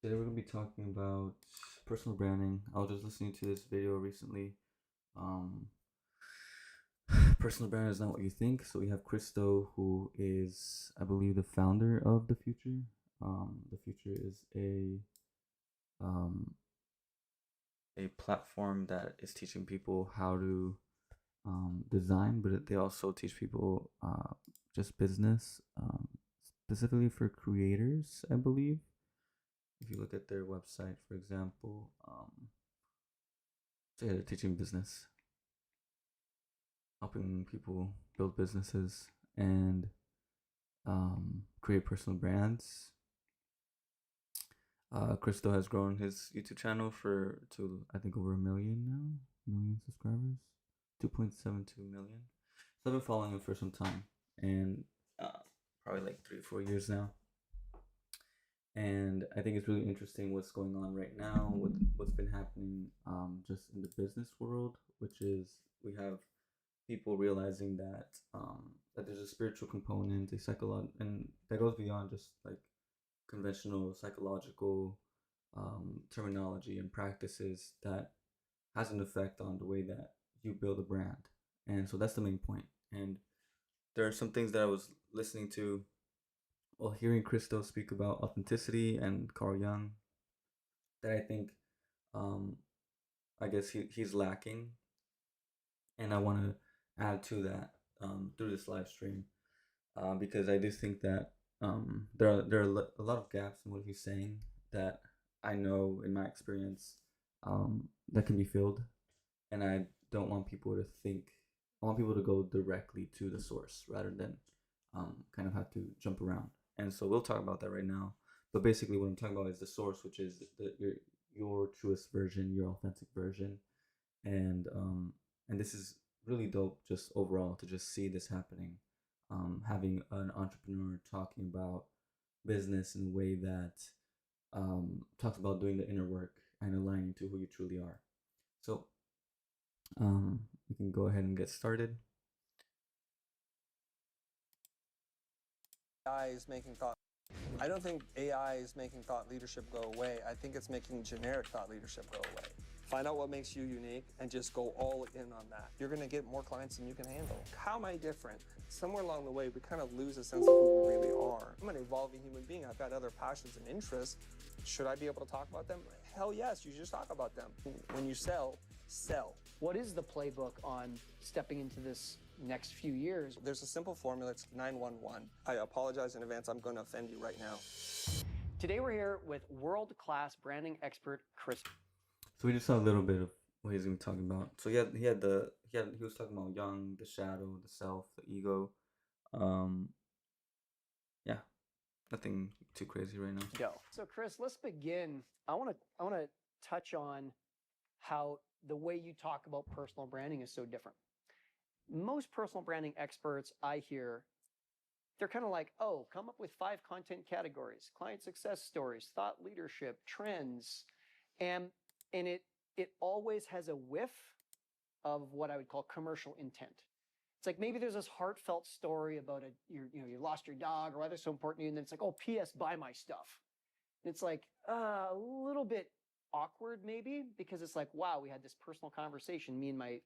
Today we're going to be talking about personal branding. I was just listening to this video recently. Um, Personal brand is not what you think. So we have Christo, who is, I believe, the founder of The Future. The Future is um, a platform that is teaching people how to design, but they also teach people just business, specifically for creators, I believe. If you look at their website, for example, so yeah, they're teaching business, helping people build businesses and create personal brands. Christo has grown his YouTube channel to I think over a million now, million subscribers, 2.72 million. So I've been following him for some time, and probably like 3 or 4 years now. And I think it's really interesting what's going on right now, what's been happening just in the business world, which is we have people realizing that there's a spiritual component, a psychological, and that goes beyond just like conventional psychological terminology and practices that has an effect on the way that you build a brand. And so that's the main point. And there are some things that I was listening to while hearing Christo speak about authenticity and Carl Jung that I think um, I guess he's lacking, and I want to add to that through this live stream because I do think that there are a lot of gaps in what he's saying that I know in my experience that can be filled, and I don't want people to think. I want people to go directly to the source rather than kind of have to jump around. And so we'll talk about that right now. But basically, what I'm talking about is the source, which is your truest version, your authentic version, and this is really dope just overall to just see this happening, having an entrepreneur talking about business in a way that talks about doing the inner work and aligning to who you truly are. So we can go ahead and get started. AI is making thought. I don't think AI is making thought leadership go away. I think it's making generic thought leadership go away. Find out what makes you unique and just go all in on that. You're going to get more clients than you can handle. How am I different? Somewhere along the way, we kind of lose a sense of who we really are. I'm an evolving human being. I've got other passions and interests. Should I be able to talk about them? Hell yes, you just talk about them. When you sell, sell. What is the playbook on stepping into this next few years? There's a simple formula. It's 911. I apologize in advance. I'm going to offend you right now. Today we're here with world-class branding expert Chris. So we just saw a little bit of what he's gonna be talking about. So he was talking about Young, the shadow, the self, the ego. Um, yeah, nothing too crazy right now. Go. So Chris, let's begin. I want to touch on how the way you talk about personal branding is so different. Most personal branding experts I hear, they're kind of like, oh, come up with 5 content categories: client success stories, thought leadership, trends, and it always has a whiff of what I would call commercial intent. It's like maybe there's this heartfelt story about you lost your dog or why they're so important to you, and then it's like, oh, P.S. buy my stuff. And it's like a little bit awkward maybe, because it's like, wow, we had this personal conversation, me and my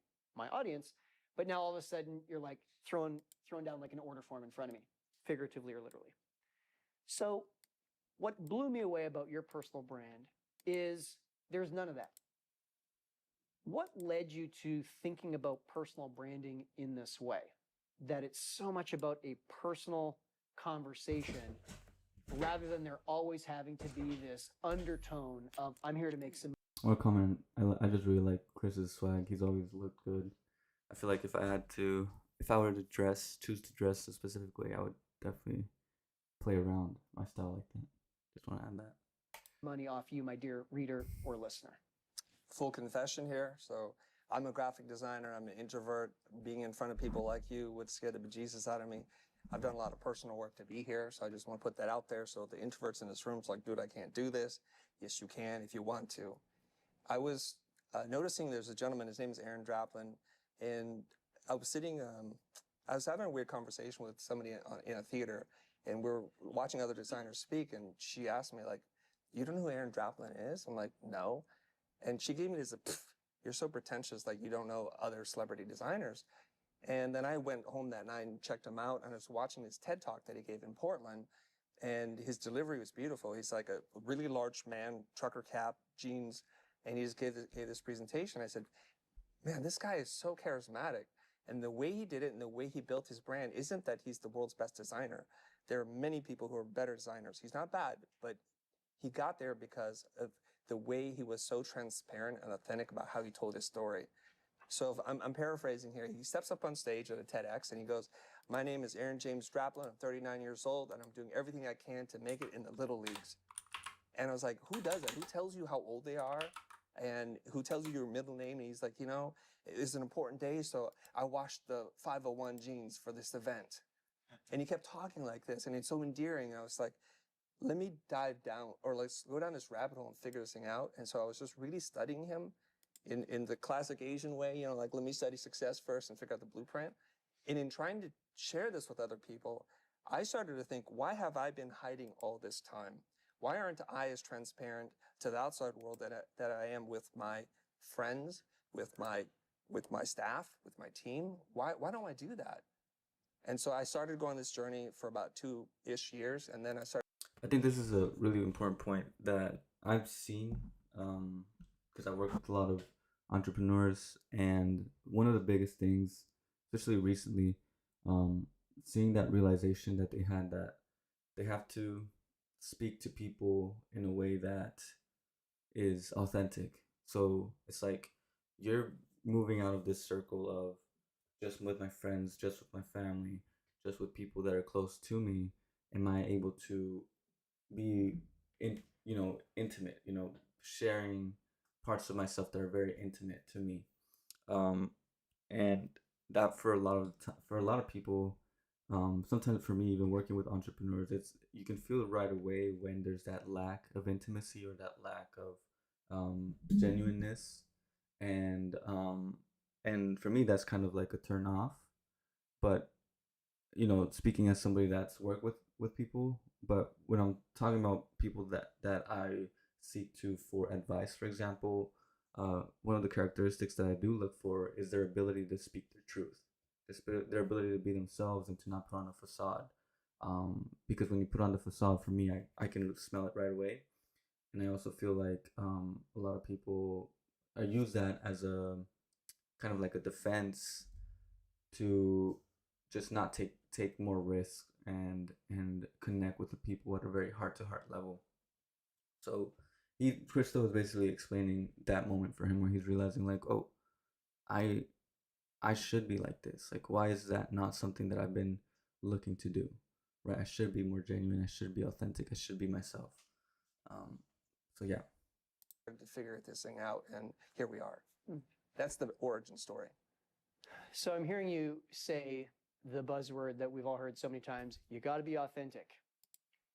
audience, but now all of a sudden you're like throwing down like an order form in front of me, figuratively or literally. So what blew me away about your personal brand is there's none of that. What led you to thinking about personal branding in this way? That it's so much about a personal conversation rather than there always having to be this undertone of, I'm here to make some. Or comment. I just really like Chris's swag. He's always looked good. I feel like if I were to choose to dress a specific way, I would definitely play around my style like that. Just want to add that. Money off you, my dear reader or listener. Full confession here. So I'm a graphic designer. I'm an introvert. Being in front of people like you would scare the bejesus out of me. I've done a lot of personal work to be here, so I just want to put that out there. So the introverts in this room, it's like, dude, I can't do this. Yes, you can if you want to. I was noticing there's a gentleman, his name is Aaron Draplin, and I was sitting, I was having a weird conversation with somebody in a theater, and we're watching other designers speak, and she asked me, like, you don't know who Aaron Draplin is? I'm like, no. And she gave me this, you're so pretentious, like you don't know other celebrity designers. And then I went home that night and checked him out, and I was watching his TED Talk that he gave in Portland, and his delivery was beautiful. He's like a really large man, trucker cap, jeans, and he just gave this presentation. I said, man, this guy is so charismatic. And the way he did it and the way he built his brand isn't that he's the world's best designer. There are many people who are better designers. He's not bad, but he got there because of the way he was so transparent and authentic about how he told his story. So if I'm paraphrasing here. He steps up on stage at a TEDx and he goes, my name is Aaron James Draplin. I'm 39 years old and I'm doing everything I can to make it in the little leagues. And I was like, who does that? Who tells you how old they are? And who tells you your middle name? And he's like, you know, it's an important day, so I washed the 501 jeans for this event. And he kept talking like this, and it's so endearing. I was like, let me dive down, or let's go down this rabbit hole and figure this thing out. And so I was just really studying him in the classic Asian way, you know, like let me study success first and figure out the blueprint. And in trying to share this with other people, I started to think, why have I been hiding all this time? Why aren't I as transparent to the outside world that I am with my friends, with my staff, with my team? Why don't I do that? And so I started going this journey for about 2-ish years, and then I started. I think this is a really important point that I've seen because I work with a lot of entrepreneurs, and one of the biggest things, especially recently, seeing that realization that they had that they have to speak to people in a way that is authentic. So it's like you're moving out of this circle of just with my friends, just with my family, just with people that are close to me. Am I able to be intimate, sharing parts of myself that are very intimate to me. Um, and that for a lot of people, sometimes for me, even working with entrepreneurs, it's you can feel it right away when there's that lack of intimacy or that lack of genuineness, and for me, that's kind of like a turn off. But speaking as somebody that's worked with people, but when I'm talking about people that I seek to for advice, for example, one of the characteristics that I do look for is their ability to speak their truth, their ability to be themselves and to not put on a facade. Because when you put on the facade, for me, I can smell it right away, and I also feel like a lot of people use that as a kind of like a defense to just not take more risk and connect with the people at a very heart to heart level. So Crystal was basically explaining that moment for him where he's realizing like, oh, I I should be like this. Like, why is that not something that I've been looking to do? Right? I should be more genuine. I should be authentic. I should be myself. Um, so yeah. To figure this thing out, and here we are. That's the origin story. So I'm hearing you say the buzzword that we've all heard so many times, you got to be authentic.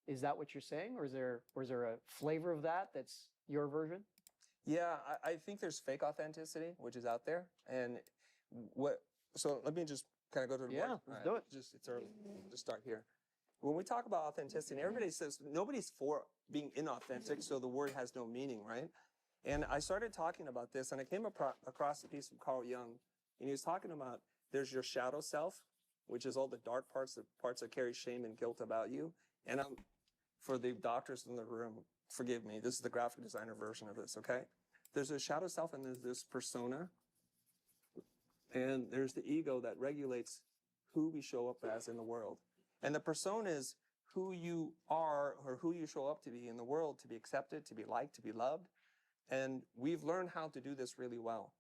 Is that what you're saying, or is there a flavor of that that's your version? Yeah, I think there's fake authenticity, which is out there. And so let me just kind of go to the board. Let's do it. It's early. Just start here. When we talk about authenticity, everybody says nobody's for being inauthentic, so the word has no meaning, right? And I started talking about this, and I came across a piece from Carl Jung, and he was talking about there's your shadow self, which is all the dark parts, the parts that carry shame and guilt about you. And for the doctors in the room, forgive me, this is the graphic designer version of this, okay? There's a shadow self, and there's this persona, and there's the ego that regulates who we show up as in the world. And the persona is who you are or who you show up to be in the world, to be accepted, to be liked, to be loved. And we've learned how to do this really well.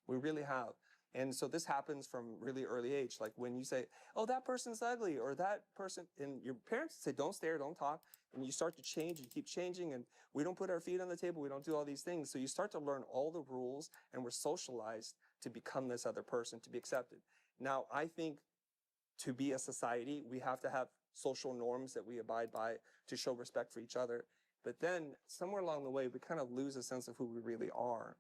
We really have. And so this happens from really early age. Like when you say, oh, that person's ugly, or that person, and your parents say, don't stare, don't talk. And you start to change, you keep changing, and we don't put our feet on the table, we don't do all these things. So you start to learn all the rules, and we're socialized to become this other person, to be accepted. Now, I think to be a society, we have to have social norms that we abide by to show respect for each other. But then somewhere along the way, we kind of lose a sense of who we really are.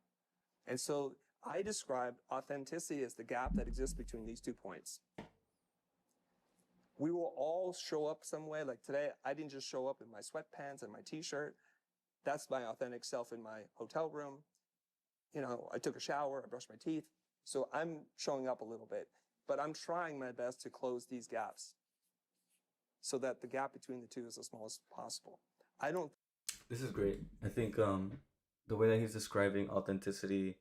And so I describe authenticity as the gap that exists between these 2 points. We will all show up some way. Like today, I didn't just show up in my sweatpants and my t-shirt. That's my authentic self in my hotel room. I took a shower, I brushed my teeth. So I'm showing up a little bit, but I'm trying my best to close these gaps so that the gap between the two is as small as possible. I don't. This is great. I think the way that he's describing authenticity,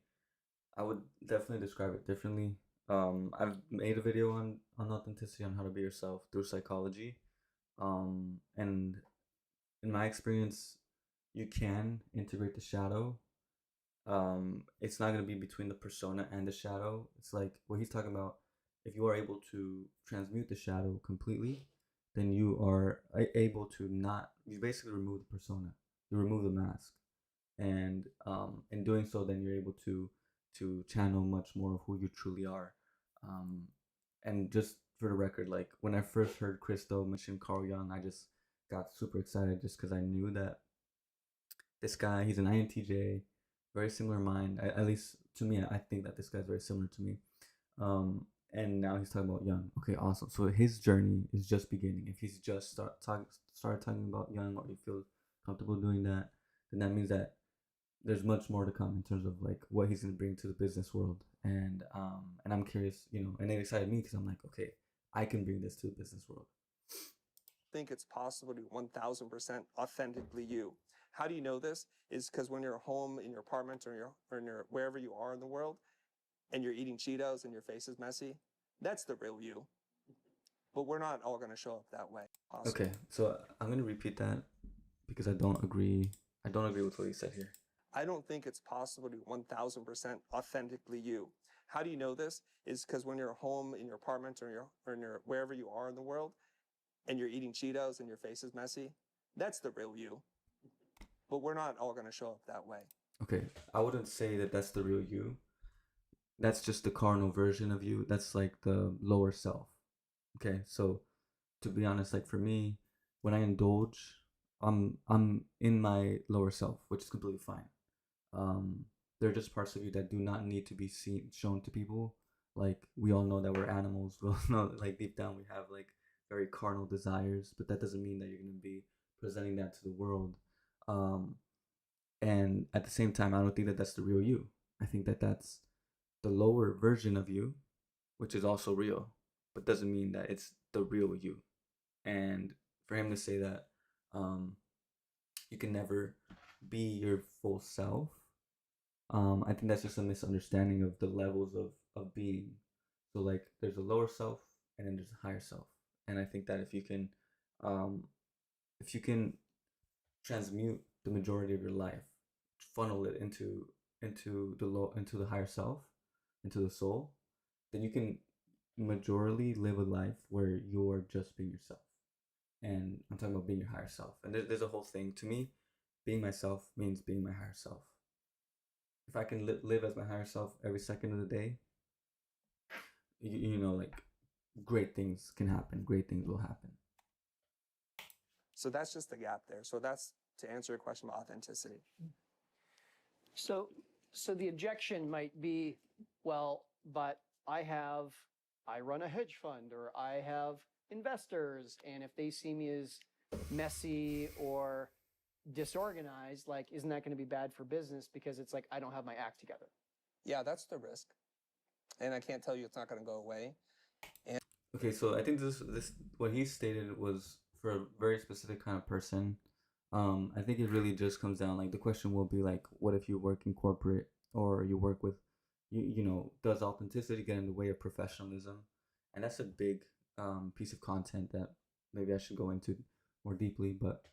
I would definitely describe it differently. I've made a video on authenticity, on how to be yourself through psychology. And in my experience, you can integrate the shadow. It's not going to be between the persona and the shadow. It's like what he's talking about. If you are able to transmute the shadow completely, then you are able to not, you basically remove the persona, you remove the mask. And in doing so, then you're able to channel much more of who you truly are. Um, and just for the record, like when I first heard Christo mention Carl Jung, I just got super excited just because I knew that this guy, he's an INTJ, very similar mind. At least to me, I think that this guy's very similar to me. And now he's talking about Jung. Okay, awesome. So his journey is just beginning. If he's just started talking about Jung, or he feels comfortable doing that, then that means that there's much more to come in terms of like what he's gonna bring to the business world. And I'm curious, and it excited me because I'm like, okay, I can bring this to the business world. Think it's possible to be 1000% authentically you. How do you know this? Is because when you're home in your apartment or in your wherever you are in the world, and you're eating Cheetos and your face is messy, that's the real you. But we're not all going to show up that way. Possible. Okay, so I'm gonna repeat that because I don't agree. I don't agree with what he said here. I don't think it's possible to be 1000% authentically you. How do you know this? Is because when you're home in your apartment or in your wherever you are in the world, and you're eating Cheetos and your face is messy, that's the real you. But we're not all going to show up that way. Okay, I wouldn't say that that's the real you. That's just the carnal version of you. That's like the lower self. Okay, so to be honest, like for me, when I indulge, I'm in my lower self, which is completely fine. Um, there are just parts of you that do not need to be shown to people. Like we all know that we're animals. We all know that, like deep down we have like very carnal desires, but that doesn't mean that you're gonna be presenting that to the world. Um, and at the same time, I don't think that that's the real you. I think that that's the lower version of you, which is also real, but doesn't mean that it's the real you. And for him to say that you can never be your full self, I think that's just a misunderstanding of the levels of being. So like there's a lower self and then there's a higher self. And I think that um, if you can transmute the majority of your life, funnel it into the higher self, into the soul, then you can majorly live a life where you're just being yourself. And I'm talking about being your higher self. And there's a whole thing. To me, being myself means being my higher self. If I can live as my higher self every second of the day, like great things can happen. Great things will happen. So that's just the gap there. So that's to answer your question about authenticity. So the objection might be, well, but I run a hedge fund, or I have investors, and if they see me as messy or disorganized, like, isn't that going to be bad for business because it's like I don't have my act together? Yeah, that's the risk. And I can't tell you it's not going to go away. Okay, so I think this what he stated was for a very specific kind of person. I think it really just comes down, like the question will be like, what if you work in corporate, or you work with, does authenticity get in the way of professionalism? And that's a big piece of content that maybe I should go into more deeply. But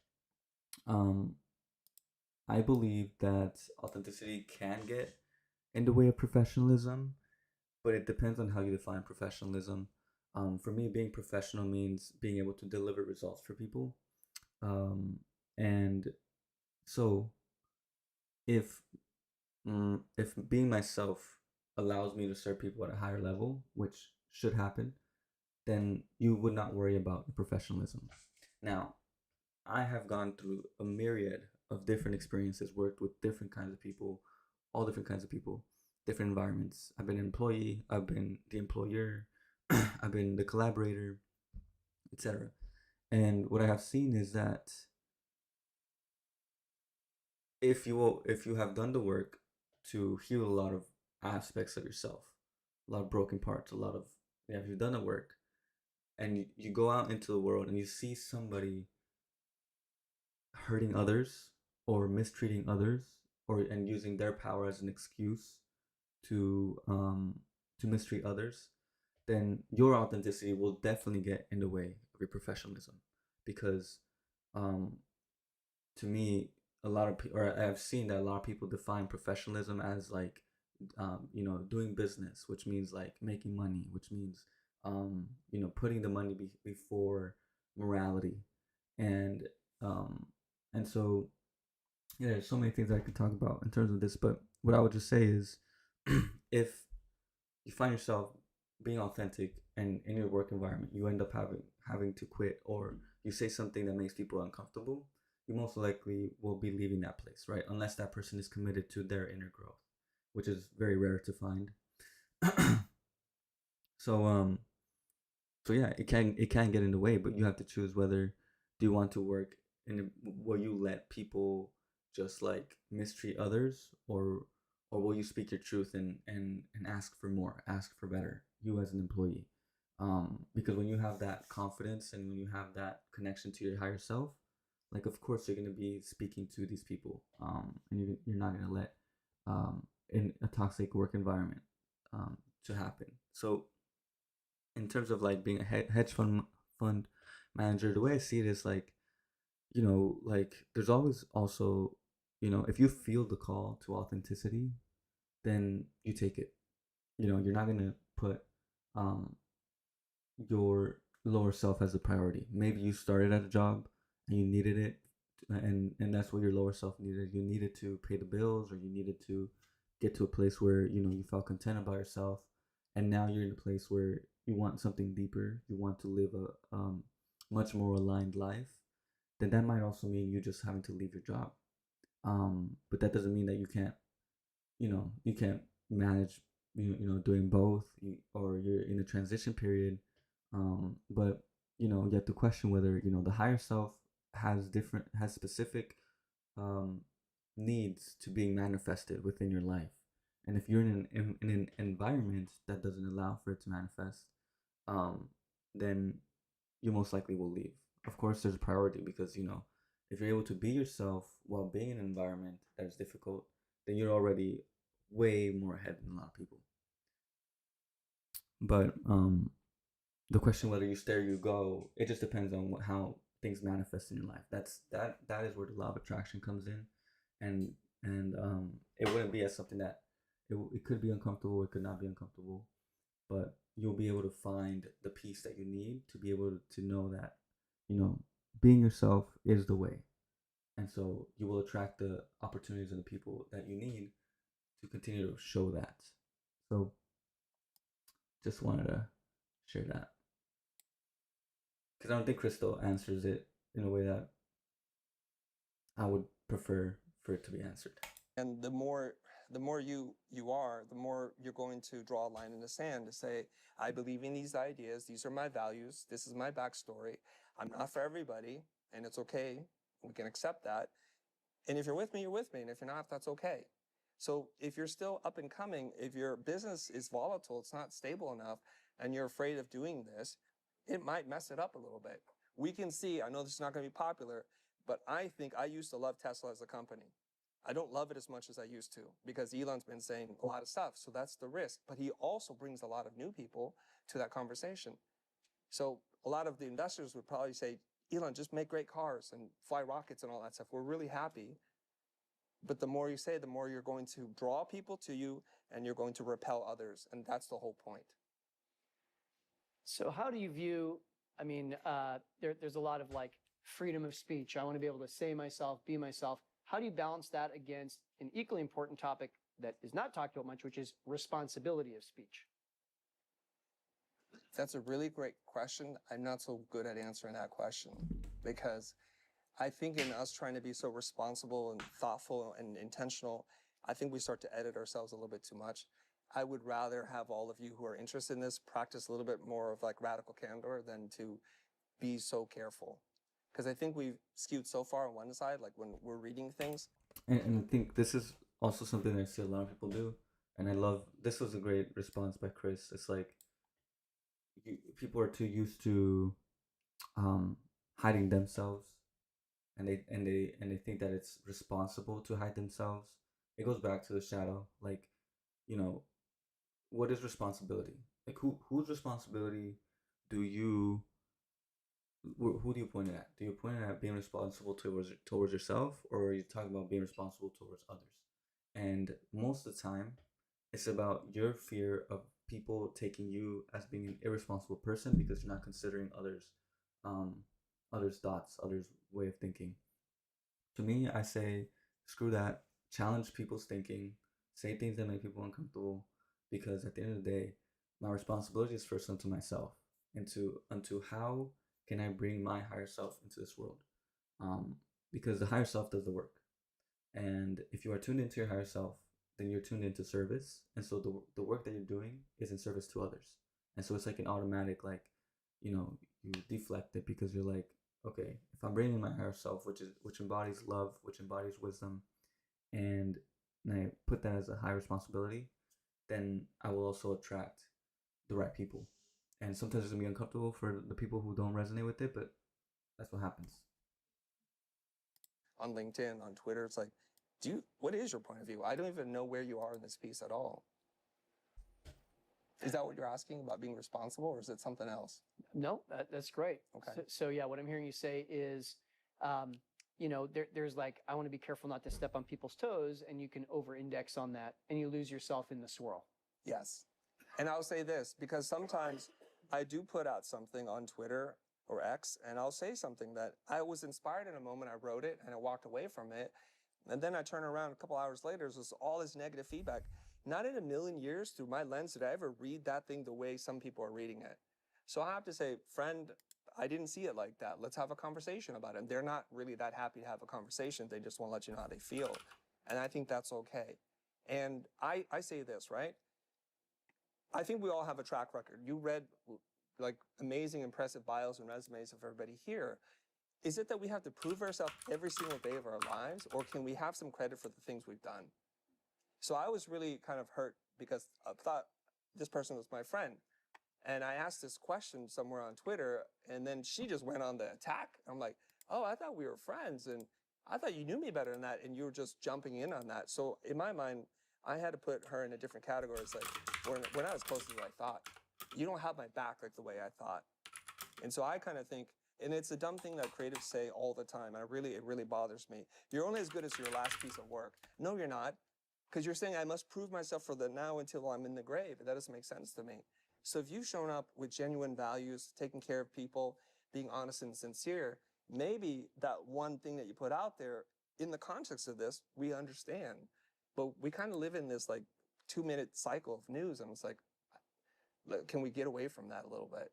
I believe that authenticity can get in the way of professionalism, but it depends on how you define professionalism. For me, being professional means being able to deliver results for people. And so if if being myself allows me to serve people at a higher level, which should happen, then you would not worry about professionalism. Now, I have gone through a myriad of different experiences, worked with different kinds of people, all different kinds of people, different environments. I've been an employee, I've been the employer, I've been the collaborator, etc. And what I have seen is that if you have done the work to heal a lot of aspects of yourself, a lot of broken parts, a lot of, yeah, if you've done the work and you go out into the world and you see somebody hurting others or mistreating others or and using their power as an excuse to mistreat others, then your authenticity will definitely get in the way of your professionalism. Because um, to me, a lot of people, or I've seen that a lot of people define professionalism as like, doing business, which means like making money, which means, putting the money before morality, and um, and so yeah, there's so many things I could talk about in terms of this, but what I would just say is, if you find yourself being authentic and in your work environment, you end up having to quit, or you say something that makes people uncomfortable, you most likely will be leaving that place, right? Unless that person is committed to their inner growth, which is very rare to find. so so yeah, it can get in the way, but you have to choose whether do you want to work will you let people just like mistreat others, or will you speak your truth and ask for more, ask for better, you as an employee. Because when you have that confidence and when you have that connection to your higher self, like of course you're going to be speaking to these people, and you're not going to let in a toxic work environment to happen. So in terms of like being a hedge fund manager, the way I see it is like, like there's always also, if you feel the call to authenticity, then you take it. You're not gonna put um your lower self as a priority. Maybe you started at a job and you needed it, and that's what your lower self needed. You needed to pay the bills, or you needed to get to a place where you felt content about yourself, and now you're in a place where you want something deeper. You want to live a much more aligned life. Then that might also mean you just having to leave your job. But that doesn't mean that you can't manage doing both, or you're in a transition period. But you have to question whether the higher self has specific um, needs to being manifested within your life. And if you're in an environment that doesn't allow for it to manifest, um, then you most likely will leave. Of course, there's a priority, because if you're able to be yourself while being in an environment that is difficult, then you're already way more ahead than a lot of people. But the question whether you stay or you go, it just depends on how things manifest in your life. That is where the law of attraction comes in, and it wouldn't be as something that it could be uncomfortable, it could not be uncomfortable, but you'll be able to find the peace that you need to be able to know that you know being yourself is the way, and so you will attract the opportunities and the people that you need to continue to show that. So just wanted to share that, because I don't think Crystal answers it in a way that I would prefer for it to be answered. And the more you are, the more you're going to draw a line in the sand to say, I believe in these ideas, these are my values, this is my backstory. I'm not for everybody, and it's okay. We can accept that. And if you're with me, you're with me. And if you're not, that's okay. So if you're still up and coming, if your business is volatile, it's not stable enough, and you're afraid of doing this, it might mess it up a little bit. We can see, I know this is not going to be popular, but I think I used to love Tesla as a company. I don't love it as much as I used to, because Elon's been saying a lot of stuff. So that's the risk. But he also brings a lot of new people to that conversation. So a lot of the investors would probably say, Elon, just make great cars and fly rockets and all that stuff. We're really happy. But the more you say, the more you're going to draw people to you, and you're going to repel others. And that's the whole point. So how do you view, I mean, there's a lot of like freedom of speech. I want to be able to say myself, be myself. How do you balance that against an equally important topic that is not talked about much, which is responsibility of speech? That's a really great question. I'm not so good at answering that question, because I think in us trying to be so responsible and thoughtful and intentional, I think we start to edit ourselves a little bit too much. I would rather have all of you who are interested in this practice a little bit more of like radical candor than to be so careful. Because I think we've skewed so far on one side, like when we're reading things. and I think this is also something that I see a lot of people do, and I love. This was a great response by Chris. It's like people are too used to um, hiding themselves, and they think that it's responsible to hide themselves. It goes back to the shadow, like, you know, what is responsibility? Like, whose responsibility do you who do you point it at? Do you point it at being responsible towards yourself, or are you talking about being responsible towards others? And most of the time, it's about your fear of people taking you as being an irresponsible person because you're not considering um, others' thoughts, others' way of thinking. To me, I say, screw that. Challenge people's thinking. Say things that make people uncomfortable, because at the end of the day, my responsibility is first unto myself, into how can I bring my higher self into this world. Um, because the higher self does the work, and if you are tuned into your higher self, then you're tuned into service, and so the work that you're doing is in service to others, and so it's like an automatic, like, you deflect it because you're like, okay, if I'm bringing my higher self, which embodies love, which embodies wisdom, and I put that as a high responsibility, then I will also attract the right people. And sometimes it's gonna be uncomfortable for the people who don't resonate with it, but that's what happens. On LinkedIn, on Twitter, it's like, what is your point of view? I don't even know where you are in this piece at all. Is that what you're asking about being responsible, or is it something else? No, that's great. Okay. So yeah, what I'm hearing you say is, um, there's like, I want to be careful not to step on people's toes, and you can over-index on that, and you lose yourself in the swirl. Yes. And I'll say this, because sometimes I do put out something on Twitter or X, and I'll say something that I was inspired in a moment. I wrote it and I walked away from it. And then I turn around a couple hours later, there's all this negative feedback. Not in a million years through my lens did I ever read that thing the way some people are reading it. So I have to say, friend, I didn't see it like that. Let's have a conversation about it. And they're not really that happy to have a conversation. They just want to let you know how they feel. And I think that's okay. And I say this, right? I think we all have a track record. You read like amazing, impressive bios and resumes of everybody here. Is it that we have to prove ourselves every single day of our lives, or can we have some credit for the things we've done? So I was really kind of hurt because I thought this person was my friend. And I asked this question somewhere on Twitter, and then she just went on the attack. I'm like, oh, I thought we were friends, and I thought you knew me better than that, and you were just jumping in on that. So in my mind, I had to put her in a different category. It's like, we're not as close as I thought. You don't have my back like the way I thought. And so I kind of think, and it's a dumb thing that creatives say all the time, and it really bothers me. You're only as good as your last piece of work. No, you're not, because you're saying I must prove myself for the now until I'm in the grave. That doesn't make sense to me. So if you've shown up with genuine values, taking care of people, being honest and sincere, maybe that one thing that you put out there, in the context of this, we understand. But we kind of live in this like 2-minute cycle of news, and it's like, can we get away from that a little bit?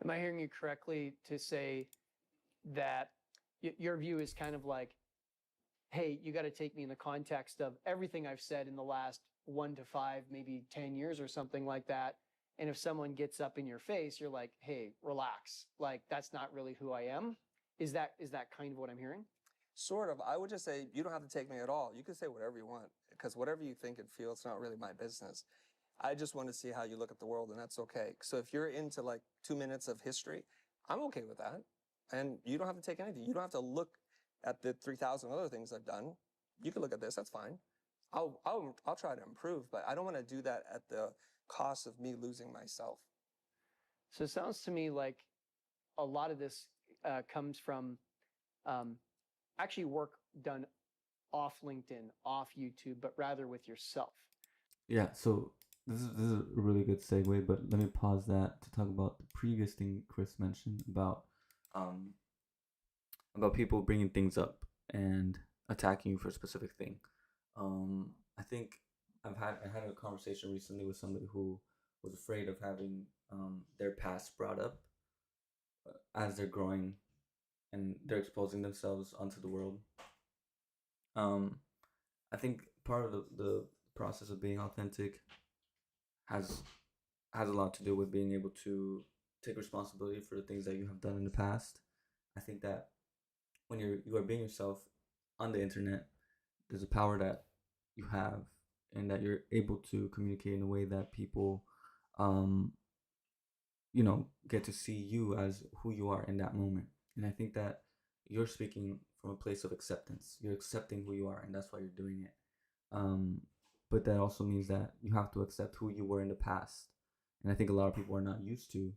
Am I hearing you correctly to say that your view is kind of like, hey, you got to take me in the context of everything I've said in the last 1 to 5, maybe 10 years or something like that. And if someone gets up in your face, you're like, hey, relax. Like, that's not really who I am. Is that kind of what I'm hearing? Sort of. I would just say you don't have to take me at all. You can say whatever you want, because whatever you think and feel, it's not really my business. I just want to see how you look at the world, and that's okay. So if you're into like 2 minutes of history, I'm okay with that. And you don't have to take anything. You don't have to look at the 3,000 other things I've done. You can look at this. That's fine. I'll try to improve, but I don't want to do that at the cost of me losing myself. So it sounds to me like a lot of this comes from actually work done off LinkedIn, off YouTube, but rather with yourself. Yeah, so this is a really good segue, but let me pause that to talk about the previous thing Chris mentioned um about people bringing things up and attacking you for a specific thing. I think I had a conversation recently with somebody who was afraid of having their past brought up as they're growing and they're exposing themselves onto the world. Um, I think part of the process of being authentic has has a lot to do with being able to take responsibility for the things that you have done in the past. I think that when you are being yourself on the internet, there's a power that you have, and that you're able to communicate in a way that people, um, get to see you as who you are in that moment. And I think that you're speaking from a place of acceptance. You're accepting who you are, and that's why you're doing it. Um, but that also means that you have to accept who you were in the past. And I think a lot of people are not used to,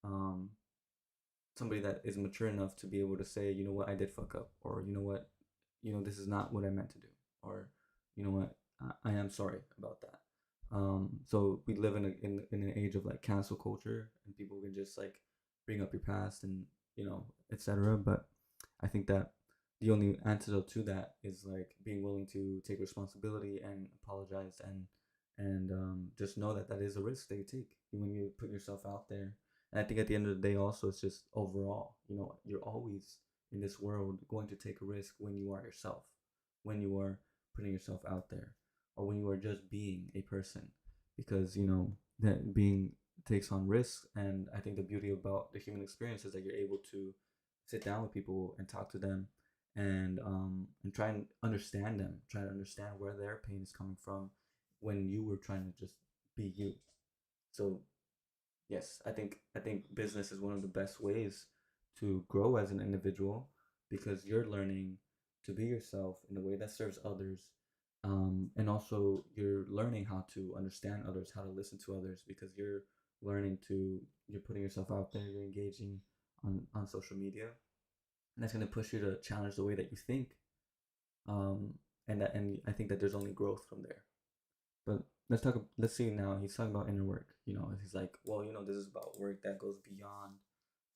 um, somebody that is mature enough to be able to say, you know what, I did fuck up, or you know what, this is not what I meant to do, or you know what, I am sorry about that. So we live in an age of like cancel culture, and people can just like bring up your past and etc. But I think that the only antidote to that is like being willing to take responsibility and apologize, and just know that that is a risk that you take when you put yourself out there. And I think at the end of the day, also, it's just overall, you're always in this world going to take a risk when you are yourself, when you are putting yourself out there, or when you are just being a person, because that being takes on risks. And I think the beauty about the human experience is that you're able to sit down with people and talk to them, and try and understand them, try to understand where their pain is coming from when you were trying to just be you. So yes, I think business is one of the best ways to grow as an individual, because you're learning to be yourself in a way that serves others, and also you're learning how to understand others, how to listen to others, because you're putting yourself out there, you're engaging on social media, and that's going to push you to challenge the way that you think, um, and I think that there's only growth from there. But let's see now. He's talking about inner work. He's like, well, this is about work that goes beyond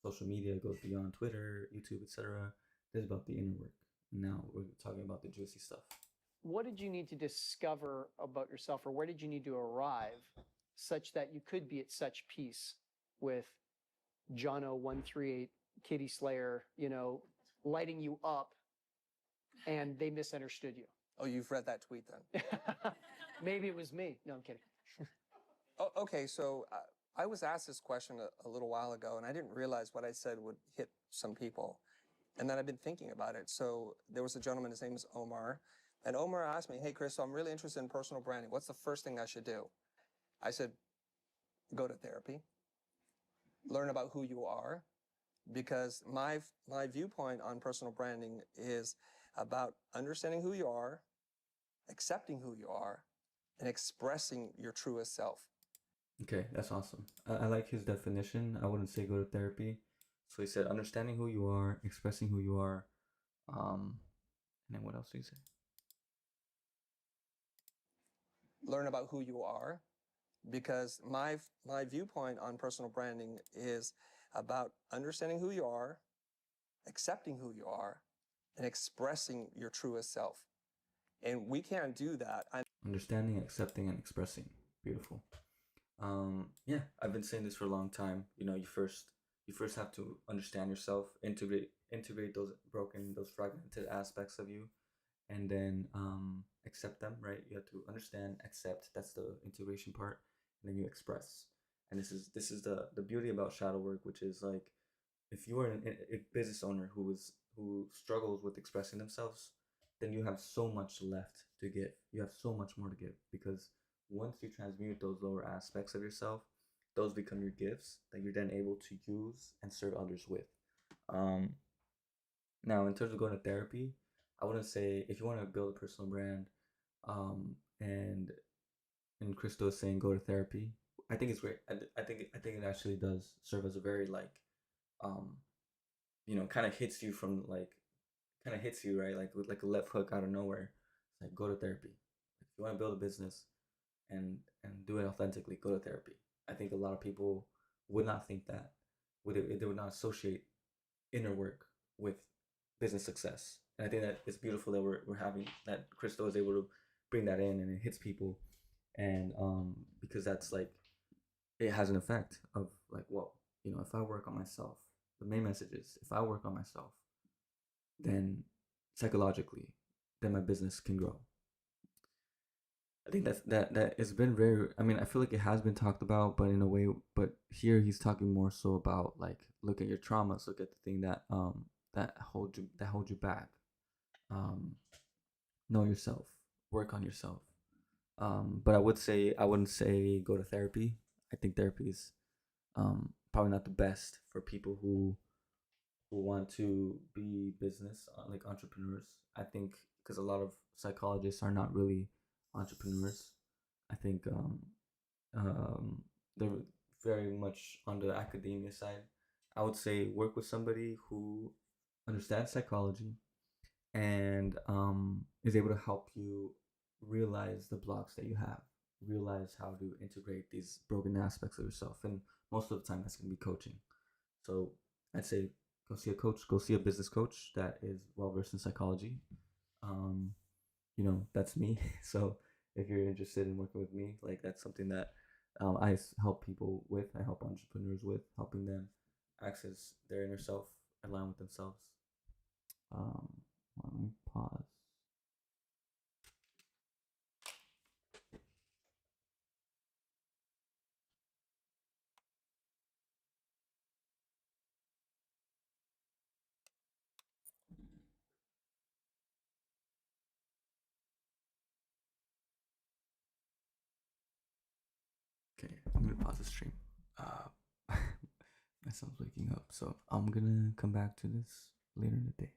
social media, goes beyond Twitter, YouTube, etc. This is about the inner work. And now we're talking about the juicy stuff. What did you need to discover about yourself, or where did you need to arrive such that you could be at such peace with Jono 138 Kitty Slayer, lighting you up, and they misunderstood you? Oh, you've read that tweet then? Maybe it was me. No, I'm kidding. Oh, okay, so I was asked this question a little while ago, and I didn't realize what I said would hit some people. And then I've been thinking about it. So there was a gentleman, his name is Omar. And Omar asked me, hey, Chris, so I'm really interested in personal branding. What's the first thing I should do? I said, go to therapy, learn about who you are, because my viewpoint on personal branding is about understanding who you are, accepting who you are, and expressing your truest self. Okay, that's awesome. I like his definition. I wouldn't say go to therapy. So he said understanding who you are, expressing who you are, and then what else did he say? Learn about who you are, because my viewpoint on personal branding is about understanding who you are, accepting who you are, and expressing your truest self. And we can't do that. Understanding, accepting, and expressing. Beautiful. Yeah, I've been saying this for a long time. You first have to understand yourself, integrate those fragmented aspects of you, and then accept them. Right? You have to understand, accept. That's the integration part, and then you express. And this is the beauty about shadow work, which is like, if you are a business owner who struggles with expressing themselves, then you have so much left to give. You have so much more to give, because once you transmute those lower aspects of yourself, those become your gifts that you're then able to use and serve others with. Um, Now, in terms of going to therapy, I wouldn't say, if you want to build a personal brand, and Crystal is saying go to therapy. I think it's great. I think it actually does serve as a very like, um, kind of hits you from like, kind of hits you right, like with like a left hook out of nowhere. It's like, go to therapy. If you want to build a business and do it authentically, go to therapy. I think a lot of people would not think that, they would not associate inner work with business success. And I think that it's beautiful that we're having that. Crystal is able to bring that in, and it hits people, and because that's like, it has an effect of like, well, if I work on myself, the main message is, if I work on myself, then psychologically, then my business can grow. I think that it's been very. I mean, I feel like it has been talked about, but in a way, but here he's talking more so about like, look at your traumas, look at the thing that hold you back, um, know yourself, work on yourself. But I wouldn't say go to therapy. I think therapy is probably not the best for people who want to be business like entrepreneurs. I think because a lot of psychologists are not really entrepreneurs. I think they're very much on the academia side. I would say work with somebody who understands psychology and is able to help you realize the blocks that you have, realize how to integrate these broken aspects of yourself. And most of the time, that's going to be coaching. So I'd say go see a coach, go see a business coach that is well versed in psychology. Um, that's me. So if you're interested in working with me, like that's something that help people with. I help entrepreneurs with helping them access their inner self, align with themselves. Um, Let me pause. Okay, I'm gonna pause the stream. My son's waking up, so I'm gonna come back to this later in the day.